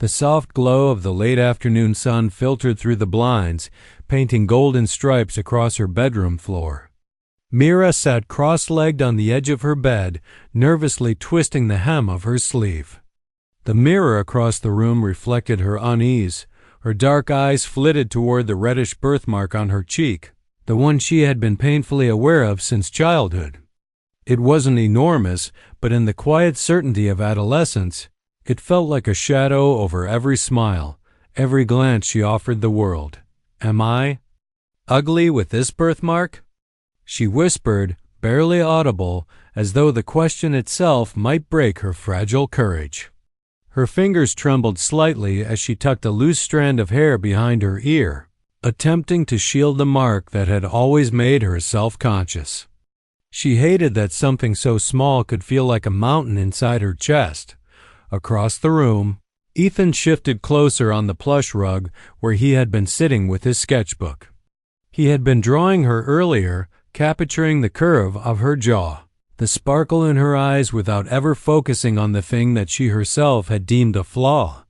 The soft glow of the late afternoon sun filtered through the blinds, painting golden stripes across her bedroom floor. Mira sat cross-legged on the edge of her bed, nervously twisting the hem of her sleeve. The mirror across the room reflected her unease. Her dark eyes flitted toward the reddish birthmark on her cheek, the one she had been painfully aware of since childhood. It wasn't enormous, but in the quiet certainty of adolescence, it felt like a shadow over every smile, every glance she offered the world. "Am I ugly with this birthmark?" she whispered, barely audible, as though the question itself might break her fragile courage. Her fingers trembled slightly as she tucked a loose strand of hair behind her ear, attempting to shield the mark that had always made her self-conscious. She hated that something so small could feel like a mountain inside her chest. Across the room, Ethan shifted closer on the plush rug where he had been sitting with his sketchbook. He had been drawing her earlier, capturing the curve of her jaw, the sparkle in her eyes without ever focusing on the thing that she herself had deemed a flaw.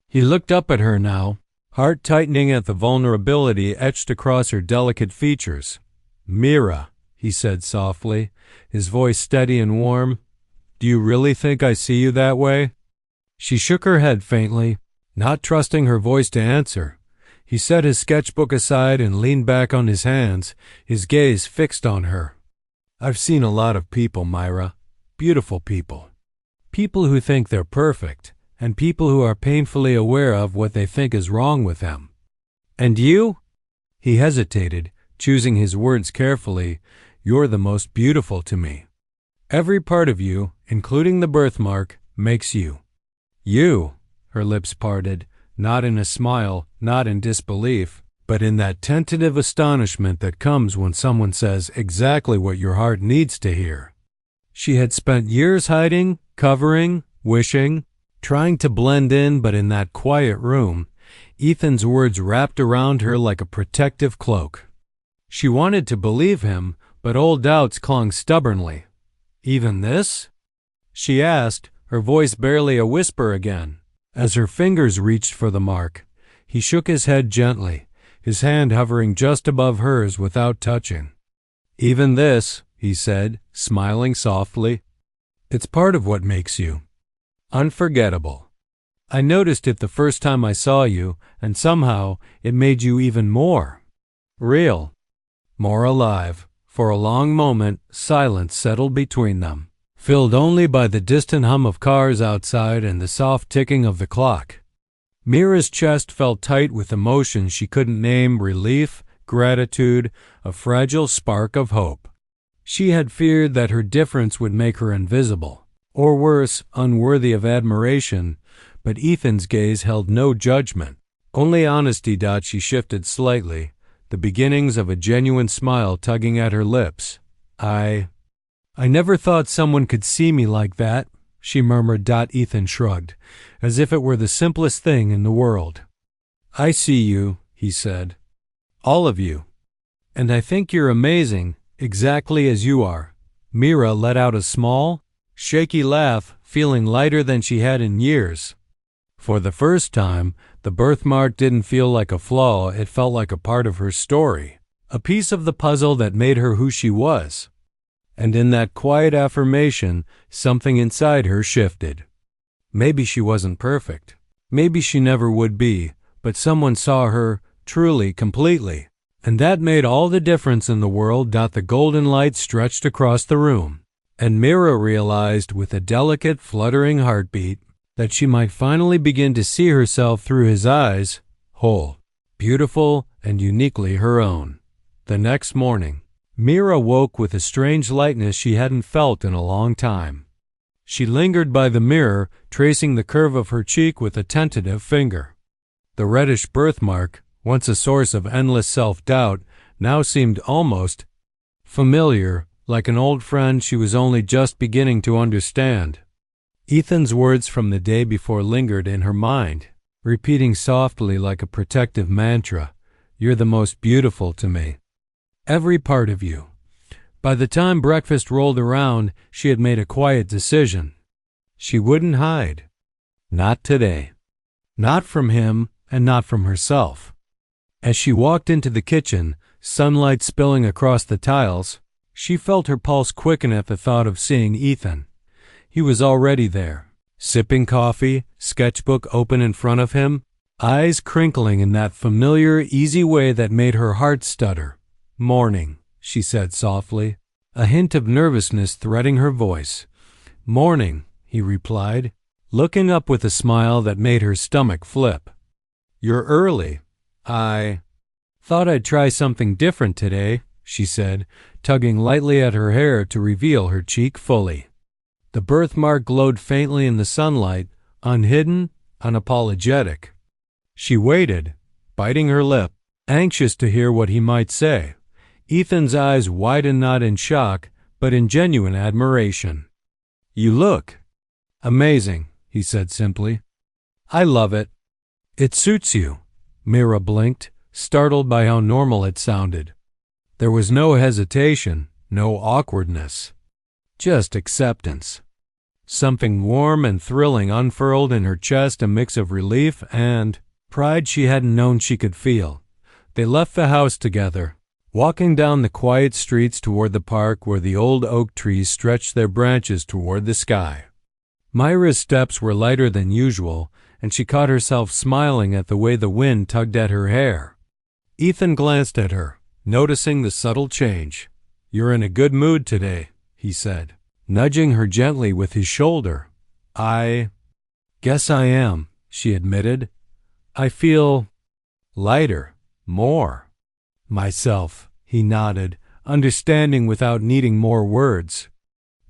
He looked up at her now, heart tightening at the vulnerability etched across her delicate features. "Mira," he said softly, his voice steady and warm, "do you really think I see you that way?" She shook her head faintly, not trusting her voice to answer. He set his sketchbook aside and leaned back on his hands, his gaze fixed on her. "I've seen a lot of people, Mira. Beautiful people. People who think they're perfect, and people who are painfully aware of what they think is wrong with them. And you?" He hesitated, choosing his words carefully. "You're the most beautiful to me. Every part of you, including the birthmark, makes you." "You?" Her lips parted, not in a smile, not in disbelief, but in that tentative astonishment that comes when someone says exactly what your heart needs to hear. She had spent years hiding, covering, wishing, trying to blend in, but in that quiet room, Ethan's words wrapped around her like a protective cloak. She wanted to believe him, but old doubts clung stubbornly. "Even this?" she asked, her voice barely a whisper again. As her fingers reached for the mark, he shook his head gently, his hand hovering just above hers without touching. "Even this," he said, smiling softly. "It's part of what makes you unforgettable. I noticed it the first time I saw you, and somehow it made you even more real, more alive." For a long moment, silence settled between them, filled only by the distant hum of cars outside and the soft ticking of the clock. Mira's chest felt tight with emotions she couldn't name: relief, gratitude, a fragile spark of hope. She had feared that her difference would make her invisible, or worse, unworthy of admiration, but Ethan's gaze held no judgment, only honesty. She shifted slightly, the beginnings of a genuine smile tugging at her lips. I never thought someone could see me like that," she murmured. Ethan shrugged, as if it were the simplest thing in the world. "I see you," he said. "All of you. And I think you're amazing, exactly as you are." Mira let out a small, shaky laugh, feeling lighter than she had in years. For the first time, the birthmark didn't feel like a flaw, it felt like a part of her story, a piece of the puzzle that made her who she was. And in that quiet affirmation, something inside her shifted. Maybe she wasn't perfect. Maybe she never would be, but someone saw her, truly, completely. And that made all the difference in the world. The golden light stretched across the room, and Mira realized with a delicate, fluttering heartbeat that she might finally begin to see herself through his eyes, whole, beautiful, and uniquely her own. The next morning, Mira woke with a strange lightness she hadn't felt in a long time. She lingered by the mirror, tracing the curve of her cheek with a tentative finger. The reddish birthmark, once a source of endless self-doubt, now seemed almost familiar, like an old friend she was only just beginning to understand. Ethan's words from the day before lingered in her mind, repeating softly like a protective mantra, "You're the most beautiful to me. Every part of you." By the time breakfast rolled around, she had made a quiet decision. She wouldn't hide. Not today. Not from him and not from herself. As she walked into the kitchen, sunlight spilling across the tiles, she felt her pulse quicken at the thought of seeing Ethan. He was already there, sipping coffee, sketchbook open in front of him, eyes crinkling in that familiar, easy way that made her heart stutter. "Morning," she said softly, a hint of nervousness threading her voice. "Morning," he replied, looking up with a smile that made her stomach flip. "You're early. I thought I'd try something different today," she said, tugging lightly at her hair to reveal her cheek fully. The birthmark glowed faintly in the sunlight, unhidden, unapologetic. She waited, biting her lip, anxious to hear what he might say. Ethan's eyes widened not in shock, but in genuine admiration. "You look amazing," he said simply. "I love it." "It suits you." Mira blinked, startled by how normal it sounded. There was no hesitation, no awkwardness, just acceptance. Something warm and thrilling unfurled in her chest, a mix of relief and pride she hadn't known she could feel. They left the house together, walking down the quiet streets toward the park where the old oak trees stretched their branches toward the sky. Myra's steps were lighter than usual, and she caught herself smiling at the way the wind tugged at her hair. Ethan glanced at her, noticing the subtle change. "You're in a good mood today," he said, nudging her gently with his shoulder. "I guess I am," she admitted. "I feel lighter, more myself," he nodded, understanding without needing more words.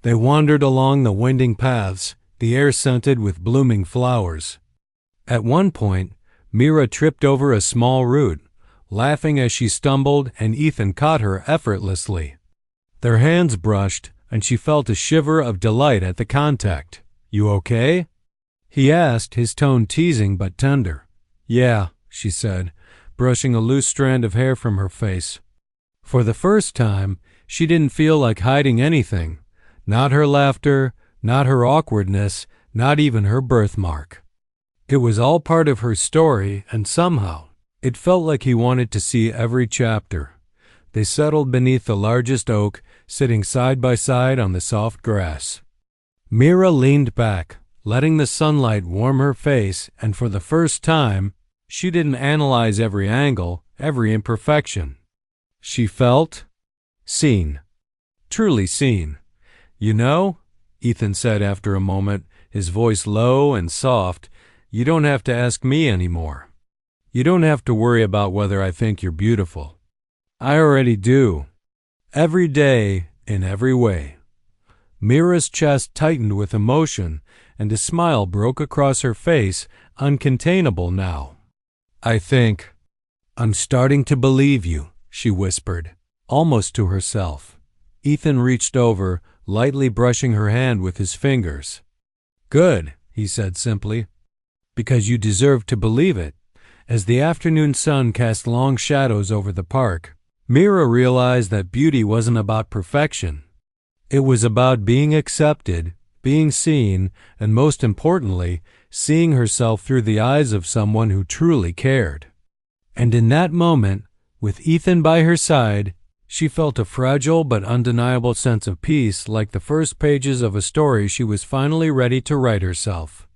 They wandered along the winding paths, the air scented with blooming flowers. At one point, Mira tripped over a small root, laughing as she stumbled, and Ethan caught her effortlessly. Their hands brushed, and she felt a shiver of delight at the contact. "You okay?" he asked, his tone teasing but tender. "Yeah," she said, brushing a loose strand of hair from her face. For the first time, she didn't feel like hiding anything. Not her laughter, not her awkwardness, not even her birthmark. It was all part of her story, and somehow it felt like he wanted to see every chapter. They settled beneath the largest oak, sitting side by side on the soft grass. Mira leaned back, letting the sunlight warm her face, and for the first time, she didn't analyze every angle, every imperfection. She felt seen, truly seen. "You know," Ethan said after a moment, his voice low and soft, "you don't have to ask me anymore. You don't have to worry about whether I think you're beautiful. I already do. Every day, in every way." Mira's chest tightened with emotion, and a smile broke across her face, uncontainable now. "I think I'm starting to believe you," she whispered, almost to herself. Ethan reached over, lightly brushing her hand with his fingers. "Good," he said simply, "because you deserve to believe it." As the afternoon sun cast long shadows over the park, Mira realized that beauty wasn't about perfection. It was about being accepted, being seen, and most importantly, seeing herself through the eyes of someone who truly cared. And in that moment, with Ethan by her side, she felt a fragile but undeniable sense of peace, like the first pages of a story she was finally ready to write herself.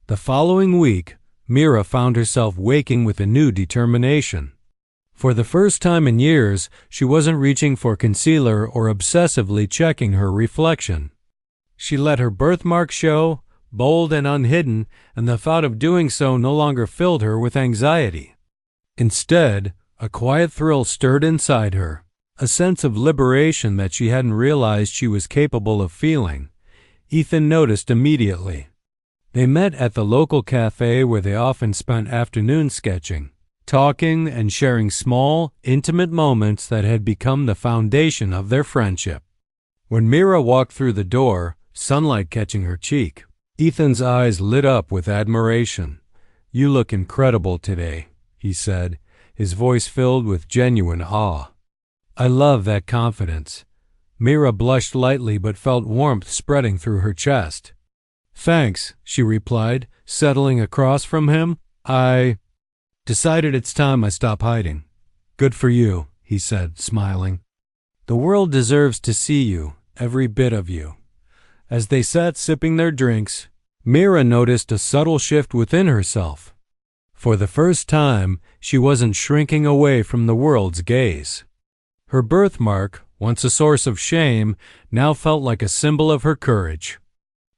The following week, Mira found herself waking with a new determination. For the first time in years, she wasn't reaching for concealer or obsessively checking her reflection. She let her birthmark show, bold and unhidden, and the thought of doing so no longer filled her with anxiety. Instead, a quiet thrill stirred inside her, a sense of liberation that she hadn't realized she was capable of feeling. Ethan noticed immediately. They met at the local cafe where they often spent afternoons sketching, talking and sharing small, intimate moments that had become the foundation of their friendship. When Mira walked through the door, sunlight catching her cheek, Ethan's eyes lit up with admiration. "You look incredible today," he said, his voice filled with genuine awe. "I love that confidence." Mira blushed lightly but felt warmth spreading through her chest. Thanks, she replied, settling across from him. I decided it's time I stop hiding. Good for you, he said, smiling. The world deserves to see you, every bit of you. As they sat sipping their drinks, Mira noticed a subtle shift within herself. For the first time, she wasn't shrinking away from the world's gaze. Her birthmark, once a source of shame, now felt like a symbol of her courage.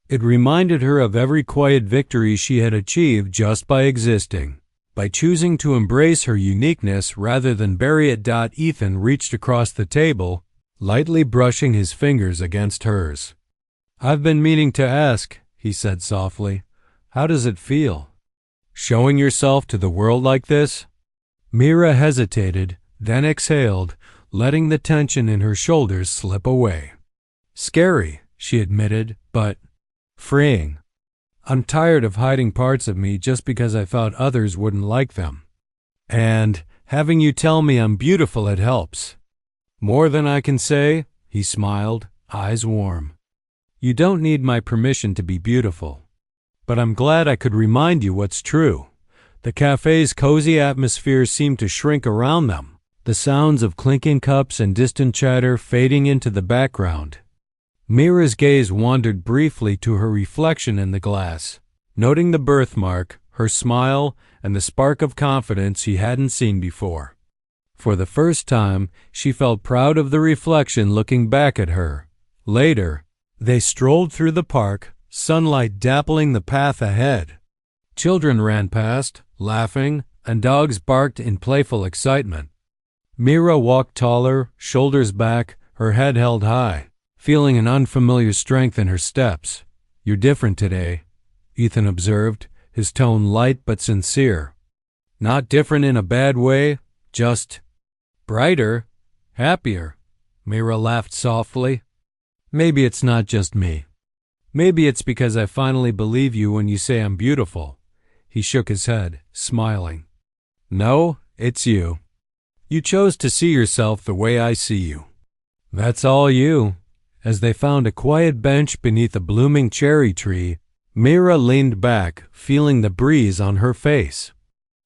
It reminded her of every quiet victory she had achieved just by existing, by choosing to embrace her uniqueness rather than bury it. Ethan reached across the table, lightly brushing his fingers against hers. I've been meaning to ask, he said softly. How does it feel? Showing yourself to the world like this? Mira hesitated, then exhaled, letting the tension in her shoulders slip away. Scary, she admitted, but freeing. I'm tired of hiding parts of me just because I thought others wouldn't like them. And having you tell me I'm beautiful, it helps. More than I can say, he smiled, eyes warm. You don't need my permission to be beautiful. But I'm glad I could remind you what's true. The cafe's cozy atmosphere seemed to shrink around them, the sounds of clinking cups and distant chatter fading into the background. Mira's gaze wandered briefly to her reflection in the glass, noting the birthmark, her smile, and the spark of confidence he hadn't seen before. For the first time, she felt proud of the reflection looking back at her. Later, they strolled through the park, sunlight dappling the path ahead. Children ran past, laughing, and dogs barked in playful excitement. Mira walked taller, shoulders back, her head held high, feeling an unfamiliar strength in her steps. You're different today, Ethan observed, his tone light but sincere. Not different in a bad way, just brighter, happier. Mira laughed softly. Maybe it's not just me. Maybe it's because I finally believe you when you say I'm beautiful. He shook his head, smiling. No, it's you. You chose to see yourself the way I see you. That's all you. As they found a quiet bench beneath a blooming cherry tree, Mira leaned back, feeling the breeze on her face.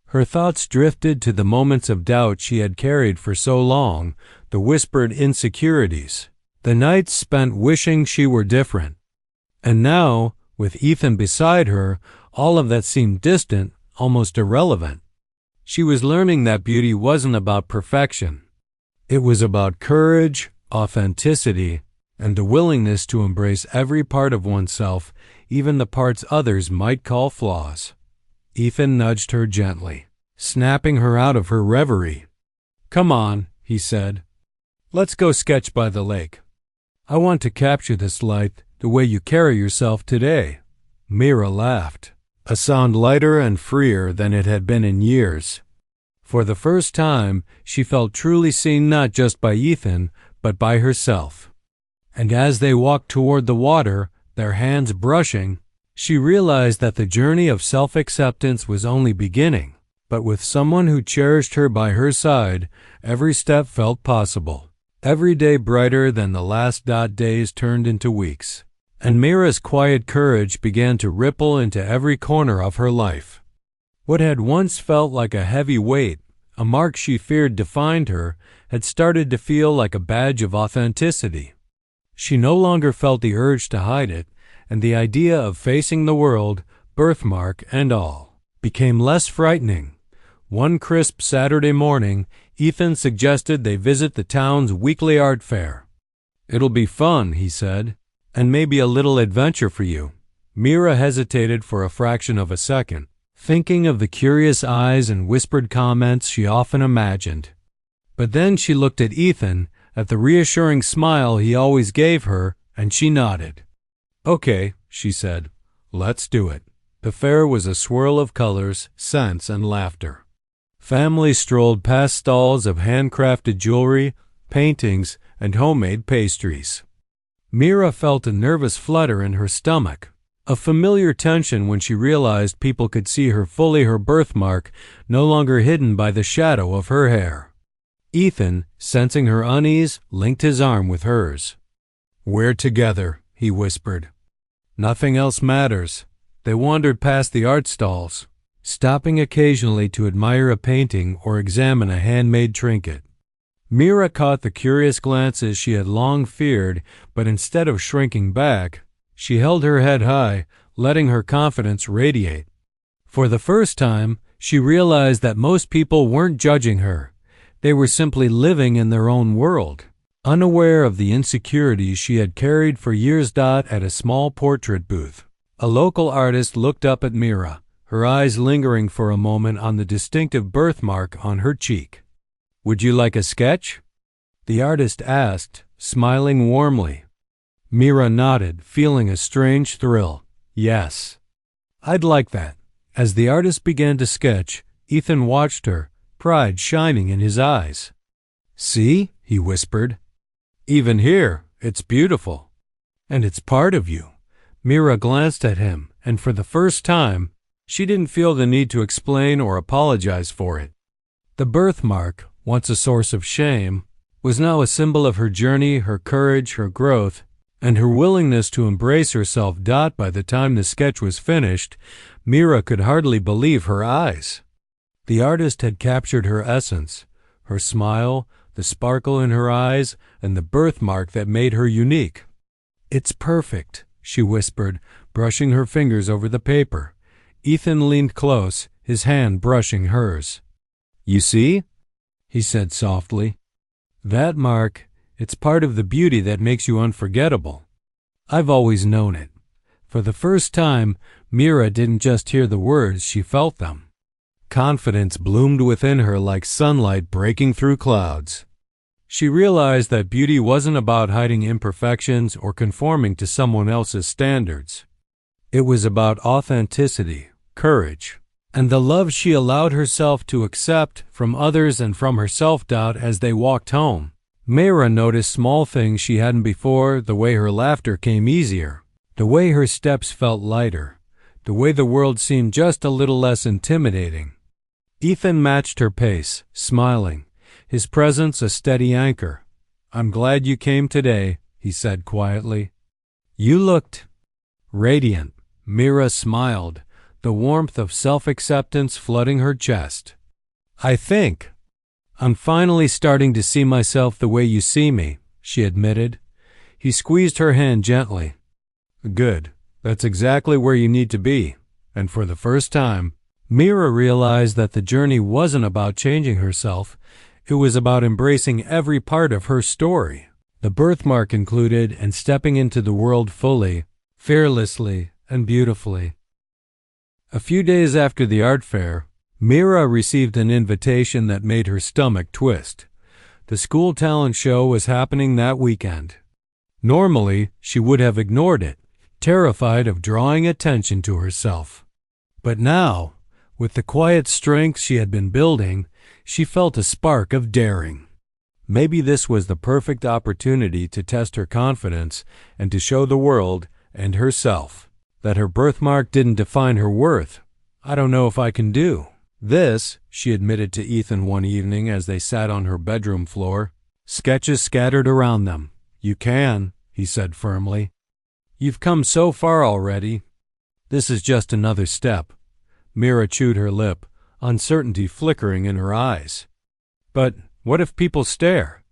Her thoughts drifted to the moments of doubt she had carried for so long, the whispered insecurities, the nights spent wishing she were different. And now, with Ethan beside her, all of that seemed distant, almost irrelevant. She was learning that beauty wasn't about perfection. It was about courage, authenticity, and the willingness to embrace every part of oneself, even the parts others might call flaws. Ethan nudged her gently, snapping her out of her reverie. Come on, he said. Let's go sketch by the lake. I want to capture this light the way you carry yourself today. Mira laughed, a sound lighter and freer than it had been in years. For the first time, she felt truly seen not just by Ethan, but by herself. And as they walked toward the water, their hands brushing, she realized that the journey of self-acceptance was only beginning. But with someone who cherished her by her side, every step felt possible. Every day brighter than the last. Days turned into weeks. And Mira's quiet courage began to ripple into every corner of her life. What had once felt like a heavy weight, a mark she feared defined her, had started to feel like a badge of authenticity. She no longer felt the urge to hide it, and the idea of facing the world, birthmark and all, became less frightening. One crisp Saturday morning, Ethan suggested they visit the town's weekly art fair. It'll be fun, he said, and maybe a little adventure for you. Mira hesitated for a fraction of a second, thinking of the curious eyes and whispered comments she often imagined. But then she looked at Ethan, at the reassuring smile he always gave her, and she nodded. Okay, she said, let's do it. The fair was a swirl of colors, scents, and laughter. Families strolled past stalls of handcrafted jewelry, paintings, and homemade pastries. Mira felt a nervous flutter in her stomach, a familiar tension when she realized people could see her fully, her birthmark no longer hidden by the shadow of her hair. Ethan, sensing her unease, linked his arm with hers. We're together, he whispered. Nothing else matters. They wandered past the art stalls, stopping occasionally to admire a painting or examine a handmade trinket. Mira caught the curious glances she had long feared, but instead of shrinking back, she held her head high, letting her confidence radiate. For the first time, she realized that most people weren't judging her. They were simply living in their own world, unaware of the insecurities she had carried for years. At a small portrait booth, a local artist looked up at Mira, her eyes lingering for a moment on the distinctive birthmark on her cheek. "Would you like a sketch?" the artist asked, smiling warmly. Mira nodded, feeling a strange thrill. "Yes, I'd like that." As the artist began to sketch, Ethan watched her, pride shining in his eyes. "See?" he whispered. "Even here, it's beautiful. And it's part of you." Mira glanced at him, and for the first time, she didn't feel the need to explain or apologize for it. The birthmark, once a source of shame, was now a symbol of her journey, her courage, her growth, and her willingness to embrace herself. By the time the sketch was finished, Mira could hardly believe her eyes. The artist had captured her essence, her smile, the sparkle in her eyes, and the birthmark that made her unique. "It's perfect," she whispered, brushing her fingers over the paper. Ethan leaned close, his hand brushing hers. "You see?" he said softly. "That mark, it's part of the beauty that makes you unforgettable. I've always known it." For the first time, Mira didn't just hear the words, she felt them. Confidence bloomed within her like sunlight breaking through clouds. She realized that beauty wasn't about hiding imperfections or conforming to someone else's standards. It was about authenticity, courage, and the love she allowed herself to accept from others and from herself. As they walked home, Mira noticed small things she hadn't before: the way her laughter came easier, the way her steps felt lighter, the way the world seemed just a little less intimidating. Ethan matched her pace, smiling, his presence a steady anchor. "I'm glad you came today," he said quietly. "You looked radiant." Mira smiled, the warmth of self-acceptance flooding her chest. "I think I'm finally starting to see myself the way you see me," she admitted. He squeezed her hand gently. "Good. That's exactly where you need to be." And for the first time, Mira realized that the journey wasn't about changing herself. It was about embracing every part of her story, the birthmark included, and stepping into the world fully, fearlessly, and beautifully. A few days after the art fair, Mira received an invitation that made her stomach twist. The school talent show was happening that weekend. Normally, she would have ignored it, terrified of drawing attention to herself. But now, with the quiet strength she had been building, she felt a spark of daring. Maybe this was the perfect opportunity to test her confidence and to show the world and herself that her birthmark didn't define her worth. "I don't know if I can do this," she admitted to Ethan one evening as they sat on her bedroom floor, sketches scattered around them. "You can," he said firmly. "You've come so far already. This is just another step." Mira chewed her lip, uncertainty flickering in her eyes. "But what if people stare?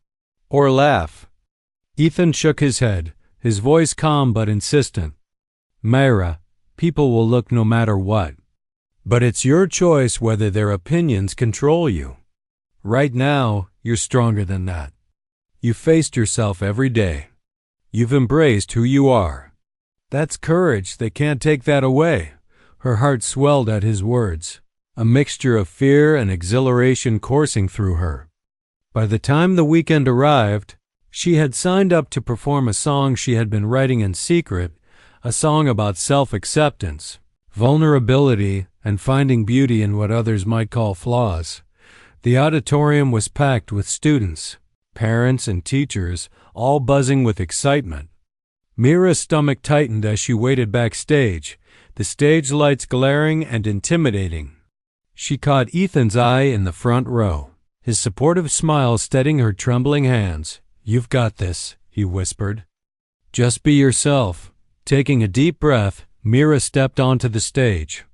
Or laugh?" Ethan shook his head, his voice calm but insistent. "Mira, people will look no matter what. But it's your choice whether their opinions control you. Right now, you're stronger than that. You've faced yourself every day. You've embraced who you are. That's courage. They can't take that away." Her heart swelled at his words, a mixture of fear and exhilaration coursing through her. By the time the weekend arrived, she had signed up to perform a song she had been writing in secret, a song about self-acceptance, vulnerability, and finding beauty in what others might call flaws. The auditorium was packed with students, parents, and teachers, all buzzing with excitement. Mira's stomach tightened as she waited backstage, the stage lights glaring and intimidating. She caught Ethan's eye in the front row, his supportive smile steadying her trembling hands. "You've got this," he whispered. "Just be yourself. Taking a deep breath, Mira stepped onto the stage.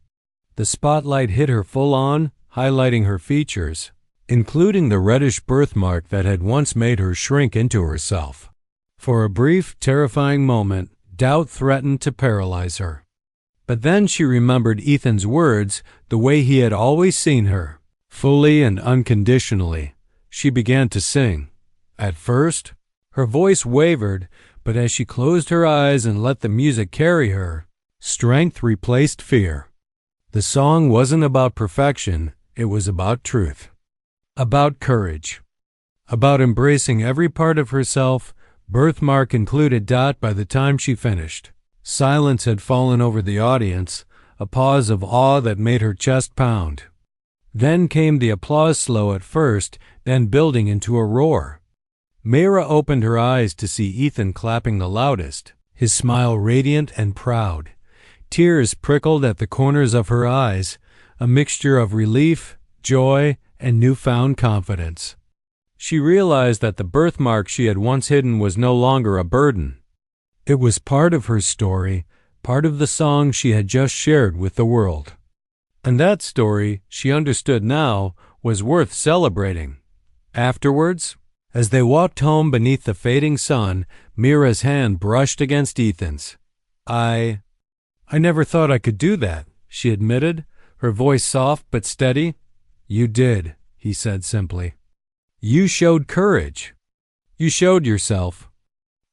The spotlight hit her full on, highlighting her features, including the reddish birthmark that had once made her shrink into herself. For a brief, terrifying moment, doubt threatened to paralyze her. But then she remembered Ethan's words, the way he had always seen her. Fully and unconditionally, she began to sing. At first, her voice wavered, but as she closed her eyes and let the music carry her, strength replaced fear. The song wasn't about perfection, it was about truth. About courage. About embracing every part of herself, birthmark included. By the time she finished, silence had fallen over the audience, a pause of awe that made her chest pound. Then came the applause, slow at first, then building into a roar. Mira opened her eyes to see Ethan clapping the loudest, his smile radiant and proud. Tears prickled at the corners of her eyes, a mixture of relief, joy, and newfound confidence. She realized that the birthmark she had once hidden was no longer a burden. It was part of her story, part of the song she had just shared with the world. And that story, she understood now, was worth celebrating. Afterwards, as they walked home beneath the fading sun, Mira's hand brushed against Ethan's. I never thought I could do that, she admitted, her voice soft but steady. You did, he said simply. You showed courage. You showed yourself.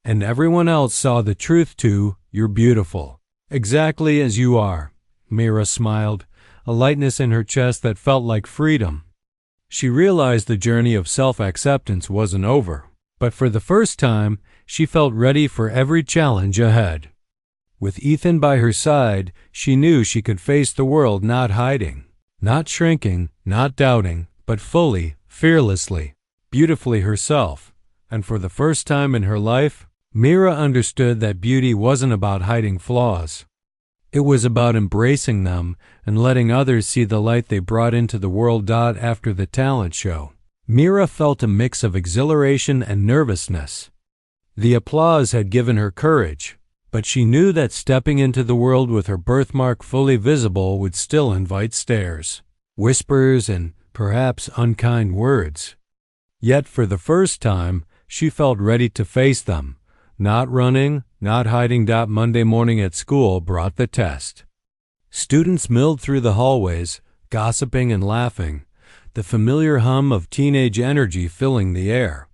And everyone else saw the truth too. You're beautiful. Exactly as you are. Mira smiled, a lightness in her chest that felt like freedom. She realized the journey of self-acceptance wasn't over, but for the first time, she felt ready for every challenge ahead. With Ethan by her side, she knew she could face the world not hiding, not shrinking, not doubting, but fully, fearlessly, beautifully herself. And for the first time in her life, Mira understood that beauty wasn't about hiding flaws. It was about embracing them and letting others see the light they brought into the world. After the talent show, Mira felt a mix of exhilaration and nervousness. The applause had given her courage, but she knew that stepping into the world with her birthmark fully visible would still invite stares, whispers, and perhaps unkind words. Yet for the first time, she felt ready to face them. Not running, not hiding. Monday morning at school brought the test. Students milled through the hallways, gossiping and laughing, the familiar hum of teenage energy filling the air.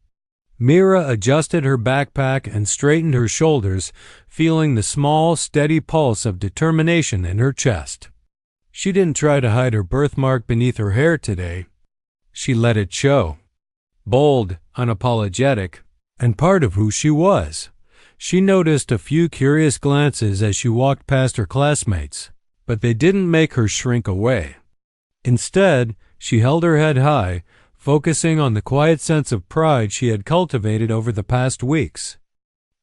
Mira adjusted her backpack and straightened her shoulders, feeling the small, steady pulse of determination in her chest. She didn't try to hide her birthmark beneath her hair today. She let it show. Bold, unapologetic, and part of who she was. She noticed a few curious glances as she walked past her classmates, but they didn't make her shrink away. Instead, she held her head high, focusing on the quiet sense of pride she had cultivated over the past weeks.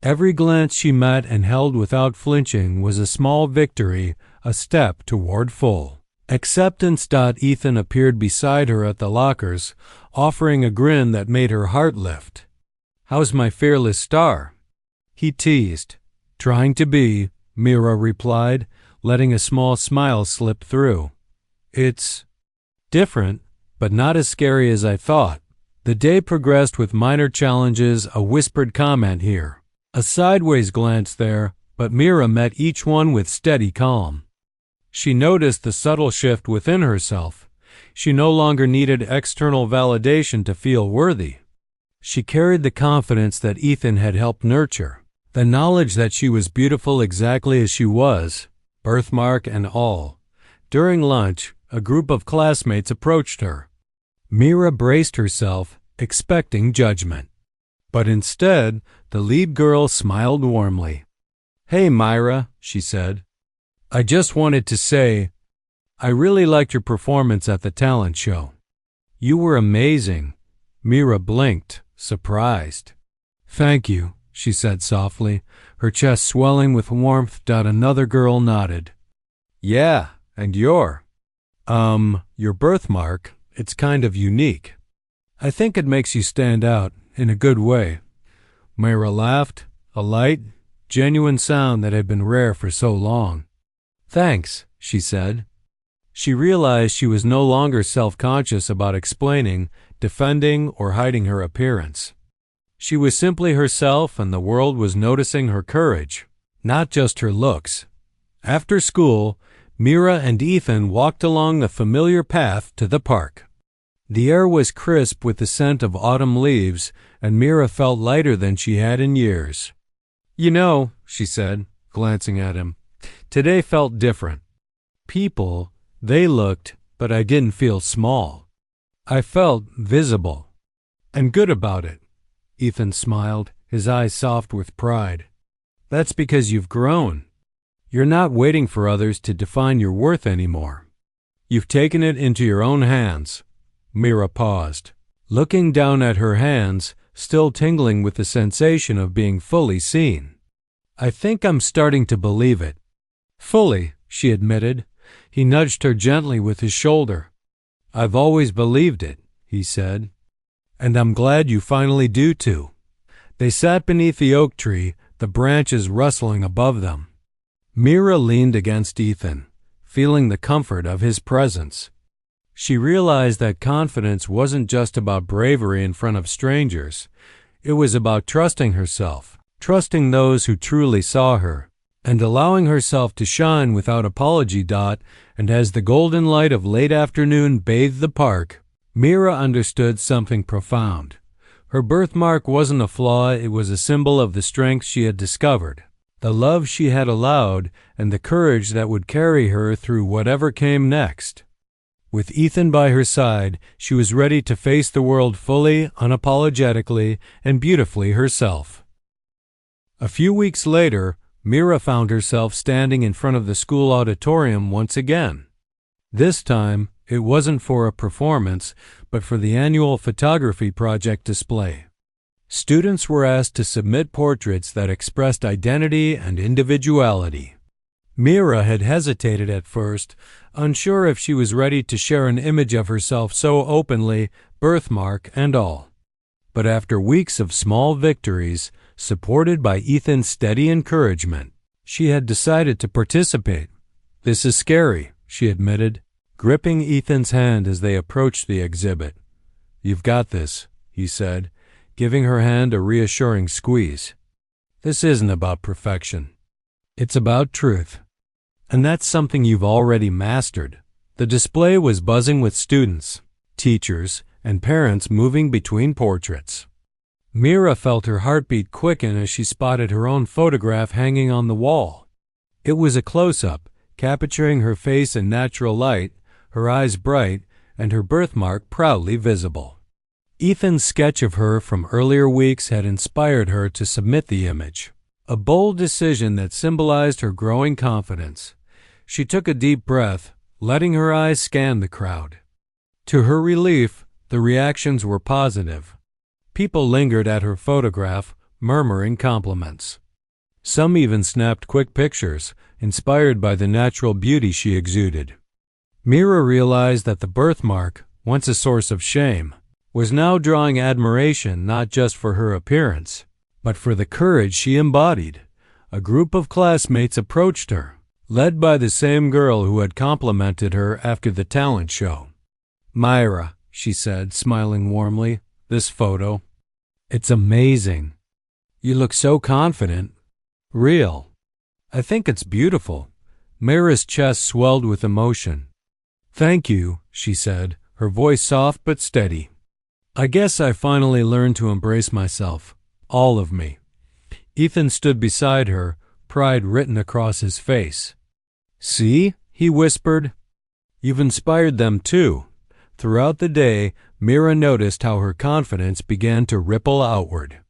Every glance she met and held without flinching was a small victory, a step toward full acceptance. Ethan appeared beside her at the lockers, offering a grin that made her heart lift. How's my fearless star? He teased. Trying to be, Mira replied, letting a small smile slip through. It's different, but not as scary as I thought. The day progressed with minor challenges, a whispered comment here, a sideways glance there, but Mira met each one with steady calm. She noticed the subtle shift within herself. She no longer needed external validation to feel worthy. She carried the confidence that Ethan had helped nurture, the knowledge that she was beautiful exactly as she was, birthmark and all. During lunch, a group of classmates approached her. Mira braced herself, expecting judgment. But instead, the lead girl smiled warmly. Hey, Mira, she said. I just wanted to say, I really liked your performance at the talent show. You were amazing. Mira blinked, surprised. Thank you, she said softly, her chest swelling with warmth. Another girl nodded. Yeah, and your birthmark, it's kind of unique. I think it makes you stand out in a good way. Mira laughed, a light, genuine sound that had been rare for so long. "Thanks," she said. She realized she was no longer self-conscious about explaining, defending, or hiding her appearance. She was simply herself, and the world was noticing her courage, not just her looks. After school, Mira and Ethan walked along the familiar path to the park. The air was crisp with the scent of autumn leaves, and Mira felt lighter than she had in years. "You know," she said, glancing at him, "today felt different. People, they looked, but I didn't feel small. I felt visible. And good about it." Ethan smiled, his eyes soft with pride. "That's because you've grown. You're not waiting for others to define your worth anymore. You've taken it into your own hands." Mira paused, looking down at her hands, still tingling with the sensation of being fully seen. "I think I'm starting to believe it." "Fully," she admitted. He nudged her gently with his shoulder. "I've always believed it," he said. "And I'm glad you finally do too." They sat beneath the oak tree, the branches rustling above them. Mira leaned against Ethan, feeling the comfort of his presence. She realized that confidence wasn't just about bravery in front of strangers. It was about trusting herself, trusting those who truly saw her, and allowing herself to shine without apology. And as the golden light of late afternoon bathed the park, Mira understood something profound. Her birthmark wasn't a flaw, it was a symbol of the strength she had discovered, the love she had allowed, and the courage that would carry her through whatever came next. With Ethan by her side, she was ready to face the world fully, unapologetically, and beautifully herself. A few weeks later, Mira found herself standing in front of the school auditorium once again. This time, it wasn't for a performance, but for the annual photography project display. Students were asked to submit portraits that expressed identity and individuality. Mira had hesitated at first, unsure if she was ready to share an image of herself so openly, birthmark and all. But after weeks of small victories, supported by Ethan's steady encouragement, she had decided to participate. "This is scary," she admitted, gripping Ethan's hand as they approached the exhibit. "You've got this," he said, giving her hand a reassuring squeeze. "This isn't about perfection. It's about truth. And that's something you've already mastered." The display was buzzing with students, teachers, and parents moving between portraits. Mira felt her heartbeat quicken as she spotted her own photograph hanging on the wall. It was a close-up, capturing her face in natural light, her eyes bright, and her birthmark proudly visible. Ethan's sketch of her from earlier weeks had inspired her to submit the image, a bold decision that symbolized her growing confidence. She took a deep breath, letting her eyes scan the crowd. To her relief, the reactions were positive. People lingered at her photograph, murmuring compliments. Some even snapped quick pictures, inspired by the natural beauty she exuded. Mira realized that the birthmark, once a source of shame, was now drawing admiration not just for her appearance, but for the courage she embodied. A group of classmates approached her, led by the same girl who had complimented her after the talent show. "Mira," she said, smiling warmly, "this photo. It's amazing. You look so confident. Real. I think it's beautiful." Mira's chest swelled with emotion. "Thank you," she said, her voice soft but steady. "I guess I finally learned to embrace myself. All of me." Ethan stood beside her, pride written across his face. "See?" he whispered. "You've inspired them too." Throughout the day, Mira noticed how her confidence began to ripple outward.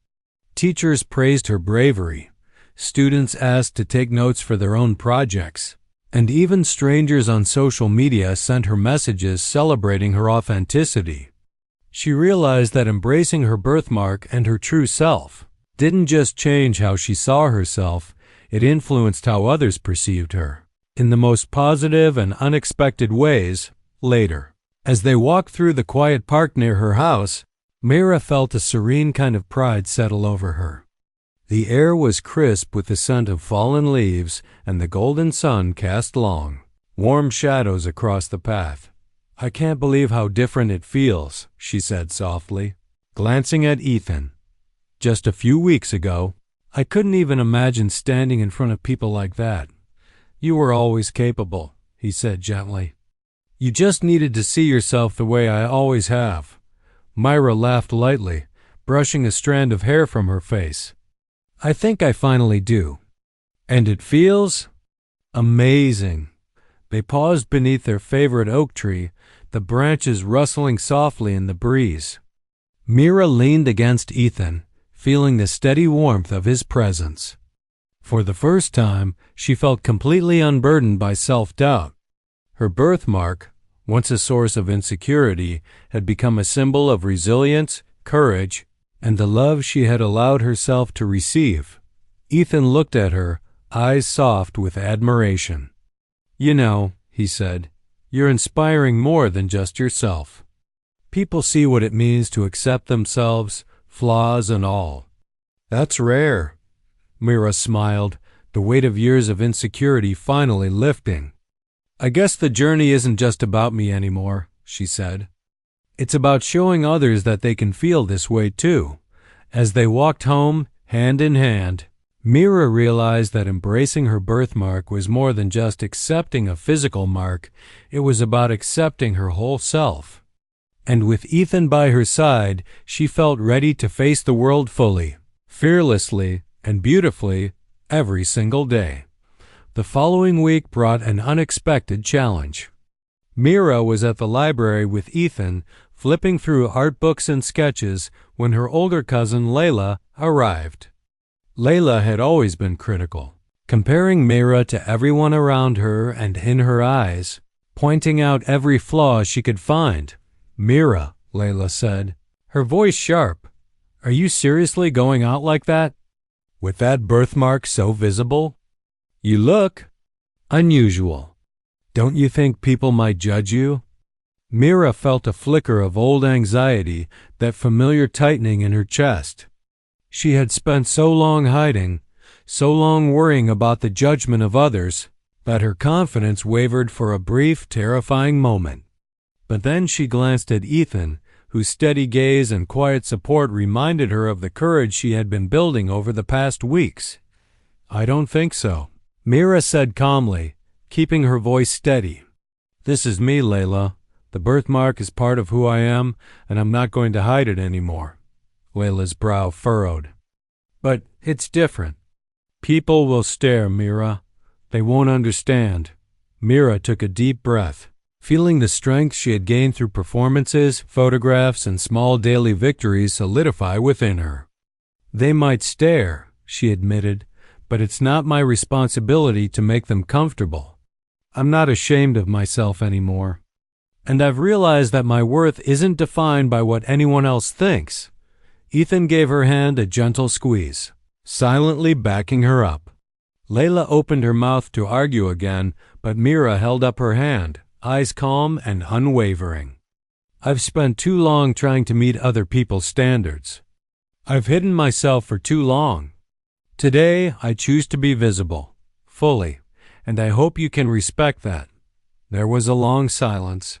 Teachers praised her bravery. Students asked to take notes for their own projects. And even strangers on social media sent her messages celebrating her authenticity. She realized that embracing her birthmark and her true self didn't just change how she saw herself, it influenced how others perceived her, in the most positive and unexpected ways. Later, as they walked through the quiet park near her house, Mira felt a serene kind of pride settle over her. The air was crisp with the scent of fallen leaves, and the golden sun cast long, warm shadows across the path. "I can't believe how different it feels," she said softly, glancing at Ethan. "Just a few weeks ago, I couldn't even imagine standing in front of people like that." "You were always capable," he said gently. "You just needed to see yourself the way I always have." Mira laughed lightly, brushing a strand of hair from her face. "I think I finally do." "And it feels amazing." They paused beneath their favorite oak tree, the branches rustling softly in the breeze. Mira leaned against Ethan, feeling the steady warmth of his presence. For the first time, she felt completely unburdened by self-doubt. Her birthmark, once a source of insecurity, had become a symbol of resilience, courage, and the love she had allowed herself to receive. Ethan looked at her, eyes soft with admiration. "You know," he said, "you're inspiring more than just yourself. People see what it means to accept themselves, flaws and all." "That's rare." Mira smiled, the weight of years of insecurity finally lifting. "I guess the journey isn't just about me anymore," she said. "It's about showing others that they can feel this way too." As they walked home, hand in hand, Mira realized that embracing her birthmark was more than just accepting a physical mark. It was about accepting her whole self. And with Ethan by her side, she felt ready to face the world fully, fearlessly, and beautifully every single day. The following week brought an unexpected challenge. Mira was at the library with Ethan, flipping through art books and sketches when her older cousin Layla arrived. Layla had always been critical, comparing Mira to everyone around her and in her eyes, pointing out every flaw she could find. "Mira," Layla said, her voice sharp, "are you seriously going out like that? With that birthmark so visible? You look unusual. Don't you think people might judge you?" Mira felt a flicker of old anxiety, that familiar tightening in her chest. She had spent so long hiding, so long worrying about the judgment of others, that her confidence wavered for a brief, terrifying moment. But then she glanced at Ethan, whose steady gaze and quiet support reminded her of the courage she had been building over the past weeks. "I don't think so," Mira said calmly, keeping her voice steady. "This is me, Layla. The birthmark is part of who I am, and I'm not going to hide it anymore." Layla's brow furrowed. "But it's different." "People will stare, Mira. They won't understand." Mira took a deep breath, feeling the strength she had gained through performances, photographs, and small daily victories solidify within her. "They might stare," she admitted, "but it's not my responsibility to make them comfortable. I'm not ashamed of myself anymore. And I've realized that my worth isn't defined by what anyone else thinks." Ethan gave her hand a gentle squeeze, silently backing her up. Layla opened her mouth to argue again, but Mira held up her hand, eyes calm and unwavering. "I've spent too long trying to meet other people's standards. I've hidden myself for too long. Today, I choose to be visible, fully, and I hope you can respect that." There was a long silence.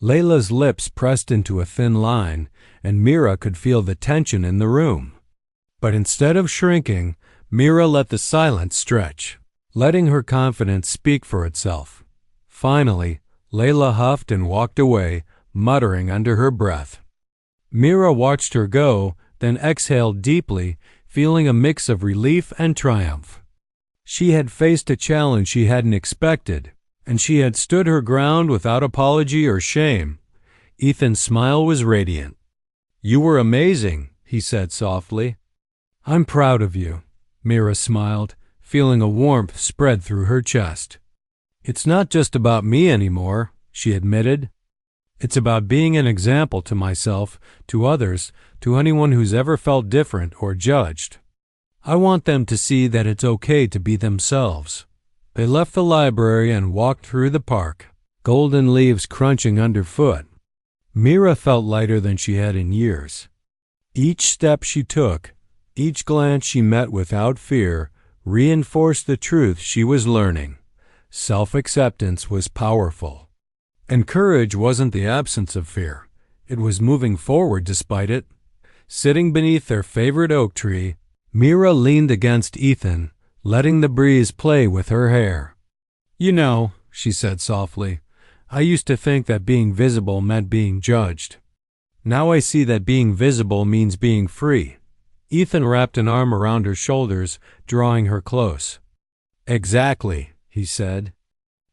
Layla's lips pressed into a thin line, and Mira could feel the tension in the room. But instead of shrinking, Mira let the silence stretch, letting her confidence speak for itself. Finally, Layla huffed and walked away, muttering under her breath. Mira watched her go, then exhaled deeply, feeling a mix of relief and triumph. She had faced a challenge she hadn't expected, and she had stood her ground without apology or shame. Ethan's smile was radiant. "You were amazing," he said softly. "I'm proud of you," Mira smiled, feeling a warmth spread through her chest. "It's not just about me anymore," she admitted. "It's about being an example to myself, to others, to anyone who's ever felt different or judged. I want them to see that it's okay to be themselves." They left the library and walked through the park, golden leaves crunching underfoot. Mira felt lighter than she had in years. Each step she took, Each glance she met without fear reinforced the truth she was learning. Self-acceptance was powerful. And courage wasn't the absence of fear. It was moving forward despite it. Sitting beneath their favorite oak tree, Mira leaned against Ethan, letting the breeze play with her hair. "You know," she said softly, "I used to think that being visible meant being judged. Now I see that being visible means being free." Ethan wrapped an arm around her shoulders, drawing her close. "Exactly," he said.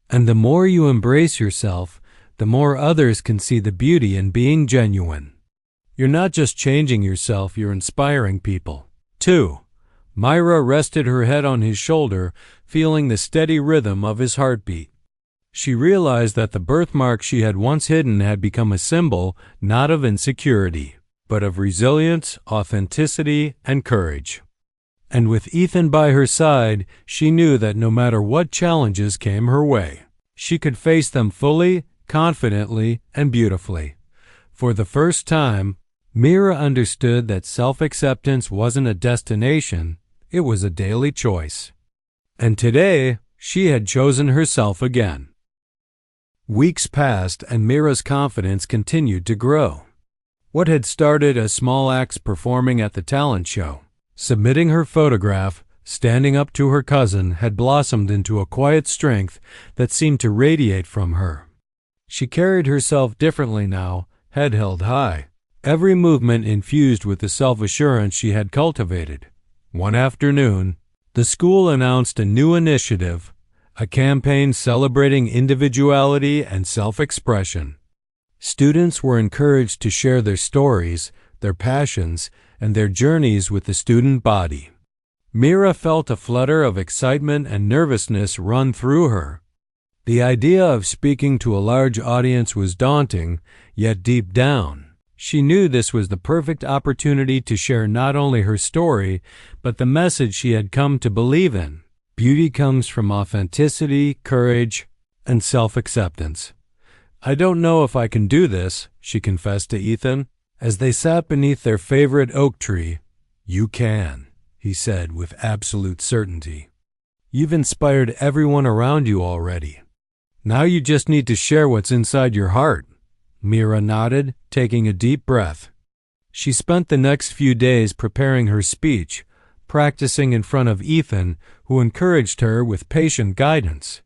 "And the more you embrace yourself, the more others can see the beauty in being genuine. You're not just changing yourself, you're inspiring people, too." Mira rested her head on his shoulder, feeling the steady rhythm of his heartbeat. She realized that the birthmark she had once hidden had become a symbol not of insecurity, but of resilience, authenticity, and courage. And with Ethan by her side, she knew that no matter what challenges came her way, she could face them fully, confidently, and beautifully. For the first time, Mira understood that self-acceptance wasn't a destination, it was a daily choice. And today, she had chosen herself again. Weeks passed and Mira's confidence continued to grow. What had started as small acts performing at the talent show, submitting her photograph, standing up to her cousin, had blossomed into a quiet strength that seemed to radiate from her. She carried herself differently now, head held high, every movement infused with the self-assurance she had cultivated. One afternoon, the school announced a new initiative, a campaign celebrating individuality and self-expression. Students were encouraged to share their stories, their passions, and their journeys with the student body. Mira felt a flutter of excitement and nervousness run through her. The idea of speaking to a large audience was daunting, yet deep down, she knew this was the perfect opportunity to share not only her story, but the message she had come to believe in. Beauty comes from authenticity, courage, and self-acceptance. "I don't know if I can do this," she confessed to Ethan, as they sat beneath their favorite oak tree. "You can," he said with absolute certainty. "You've inspired everyone around you already. Now you just need to share what's inside your heart." Mira nodded, taking a deep breath. She spent the next few days preparing her speech, practicing in front of Ethan, who encouraged her with patient guidance.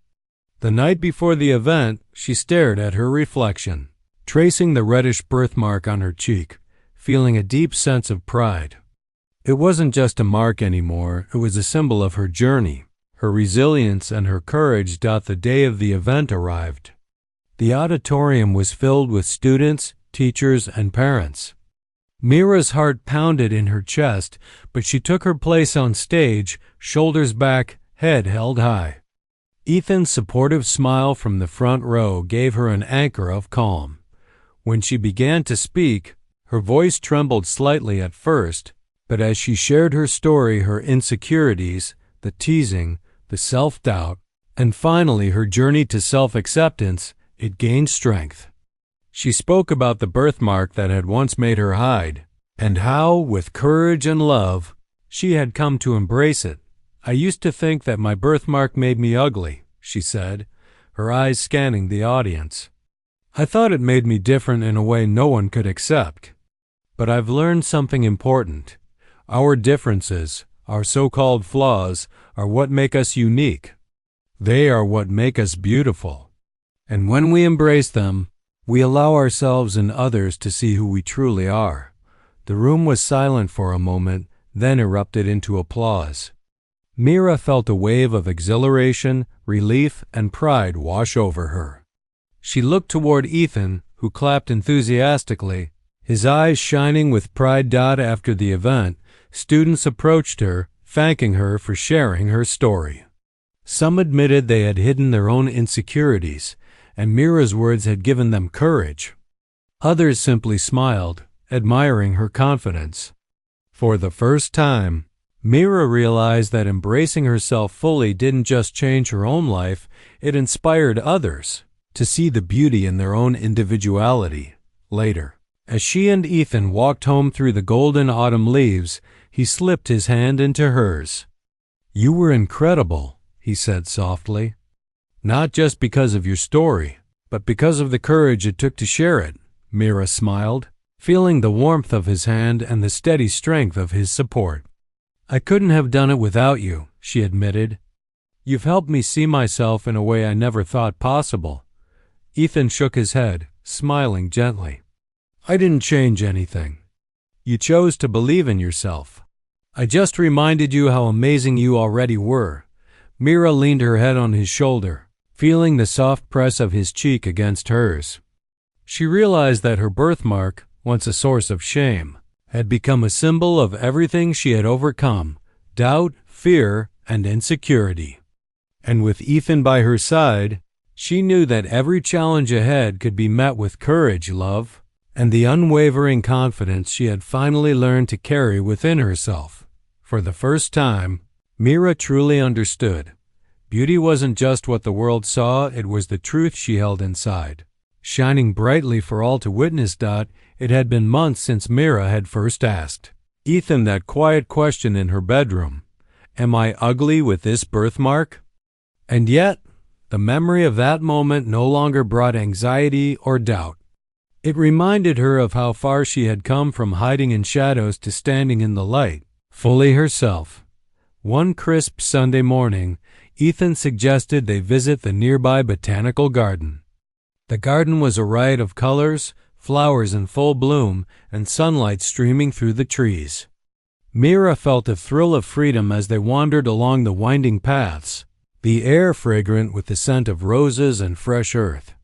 The night before the event, she stared at her reflection, tracing the reddish birthmark on her cheek, feeling a deep sense of pride. It wasn't just a mark anymore, it was a symbol of her journey, her resilience, and her courage. The day of the event arrived. The auditorium was filled with students, teachers, and parents. Mira's heart pounded in her chest, but she took her place on stage, shoulders back, head held high. Ethan's supportive smile from the front row gave her an anchor of calm. When she began to speak, her voice trembled slightly at first, but as she shared her story, her insecurities, the teasing, the self-doubt, and finally her journey to self-acceptance, it gained strength. She spoke about the birthmark that had once made her hide, and how, with courage and love, she had come to embrace it. "I used to think that my birthmark made me ugly," she said, her eyes scanning the audience. "I thought it made me different in a way no one could accept. But I've learned something important. Our differences, our so-called flaws, are what make us unique. They are what make us beautiful. And when we embrace them, we allow ourselves and others to see who we truly are." The room was silent for a moment, then erupted into applause. Mira felt a wave of exhilaration, relief, and pride wash over her. She looked toward Ethan, who clapped enthusiastically, his eyes shining with pride. After the event, students approached her, thanking her for sharing her story. Some admitted they had hidden their own insecurities, and Mira's words had given them courage. Others simply smiled, admiring her confidence. For the first time, Mira realized that embracing herself fully didn't just change her own life, it inspired others to see the beauty in their own individuality. Later, as she and Ethan walked home through the golden autumn leaves, He slipped his hand into hers. "You were incredible," he said softly. "Not just because of your story, but because of the courage it took to share it," Mira smiled, feeling the warmth of his hand and the steady strength of his support. "I couldn't have done it without you," she admitted. "You've helped me see myself in a way I never thought possible." Ethan shook his head, smiling gently. "I didn't change anything. You chose to believe in yourself. I just reminded you how amazing you already were." Mira leaned her head on his shoulder, feeling the soft press of his cheek against hers. She realized that her birthmark, once a source of shame, had become a symbol of everything she had overcome: doubt, fear, and insecurity. And with Ethan by her side, she knew that every challenge ahead could be met with courage, love, and the unwavering confidence she had finally learned to carry within herself. For the first time, Mira truly understood. Beauty wasn't just what the world saw, it was the truth she held inside, shining brightly for all to witness. It had been months since Mira had first asked Ethan that quiet question in her bedroom: "Am I ugly with this birthmark?" And yet, the memory of that moment no longer brought anxiety or doubt. It reminded her of how far she had come from hiding in shadows to standing in the light, fully herself. One crisp Sunday morning, Ethan suggested they visit the nearby botanical garden. The garden was a riot of colors, flowers in full bloom, and sunlight streaming through the trees. Mira felt a thrill of freedom as they wandered along the winding paths, the air fragrant with the scent of roses and fresh earth.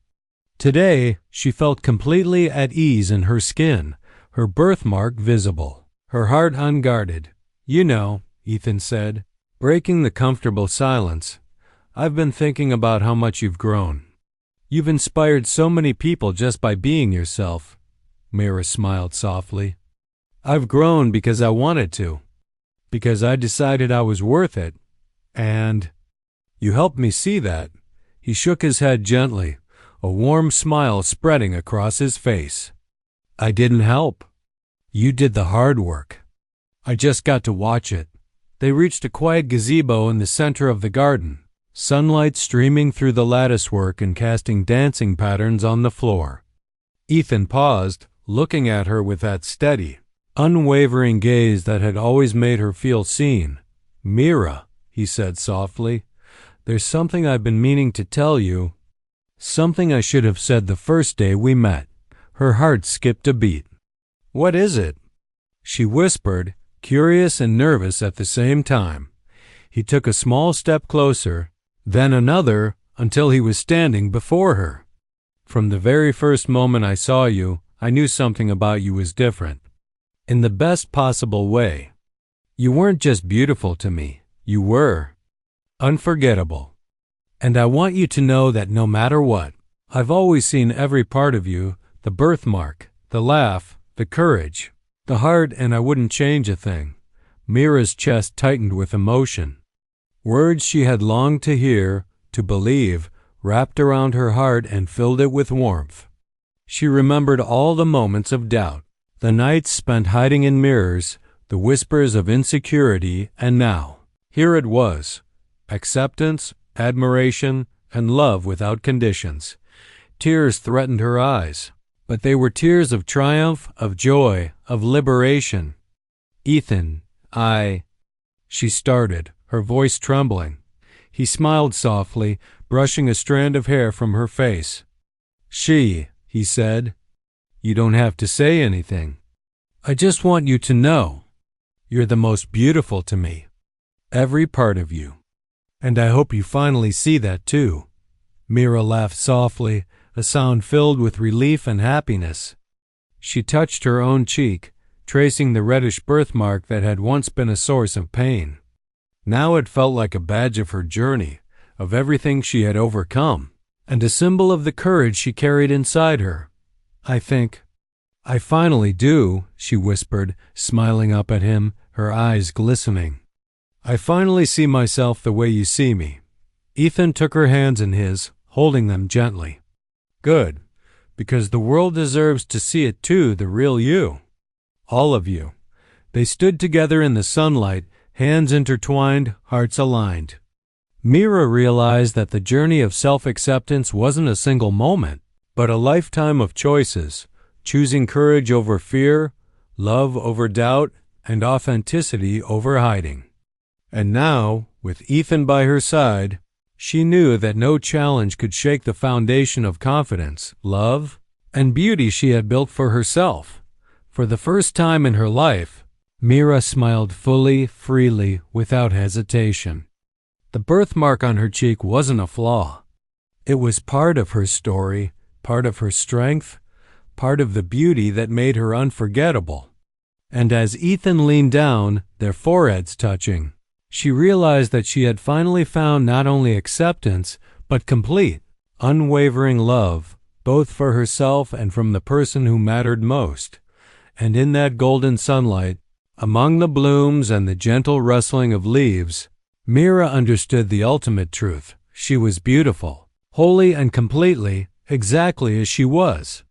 Today, she felt completely at ease in her skin, her birthmark visible, her heart unguarded. "You know," Ethan said, breaking the comfortable silence, "I've been thinking about how much you've grown. You've inspired so many people just by being yourself." Mira smiled softly. "I've grown because I wanted to, because I decided I was worth it, and you helped me see that." He shook his head gently, a warm smile spreading across his face. "I didn't help. You did the hard work. I just got to watch it." They reached a quiet gazebo in the center of the garden, sunlight streaming through the latticework and casting dancing patterns on the floor. Ethan paused, looking at her with that steady, unwavering gaze that had always made her feel seen. "Mira," he said softly, "there's something I've been meaning to tell you. Something I should have said the first day we met." Her heart skipped a beat. "What is it?" she whispered, curious and nervous at the same time. He took a small step closer, then another, until he was standing before her. "From the very first moment I saw you, I knew something about you was different. In the best possible way. You weren't just beautiful to me, you were unforgettable. And I want you to know that no matter what, I've always seen every part of you, the birthmark, the laugh, the courage, the heart, and I wouldn't change a thing." Mira's chest tightened with emotion. Words she had longed to hear, to believe, wrapped around her heart and filled it with warmth. She remembered all the moments of doubt, the nights spent hiding in mirrors, the whispers of insecurity, and now, here it was: acceptance, admiration, and love without conditions. Tears threatened her eyes, but they were tears of triumph, of joy, of liberation. "Ethan, she started, her voice trembling. He smiled softly, brushing a strand of hair from her face. He said, "You don't have to say anything. I just want you to know you're the most beautiful to me, every part of you. And I hope you finally see that too." Mira laughed softly, a sound filled with relief and happiness. She touched her own cheek, tracing the reddish birthmark that had once been a source of pain. Now it felt like a badge of her journey, of everything she had overcome, and a symbol of the courage she carried inside her. I finally do," she whispered, smiling up at him, her eyes glistening. "I finally see myself the way you see me." Ethan took her hands in his, holding them gently. "Good, because the world deserves to see it too, the real you. All of you. They stood together in the sunlight, hands intertwined, hearts aligned. Mira realized that the journey of self-acceptance wasn't a single moment, but a lifetime of choices, choosing courage over fear, love over doubt, and authenticity over hiding. And now, with Ethan by her side, she knew that no challenge could shake the foundation of confidence, love, and beauty she had built for herself. For the first time in her life, Mira smiled fully, freely, without hesitation. The birthmark on her cheek wasn't a flaw. It was part of her story, part of her strength, part of the beauty that made her unforgettable. And as Ethan leaned down, their foreheads touching, she realized that she had finally found not only acceptance, but complete, unwavering love, both for herself and from the person who mattered most. And in that golden sunlight, among the blooms and the gentle rustling of leaves, Mira understood the ultimate truth. She was beautiful, wholly and completely, exactly as she was.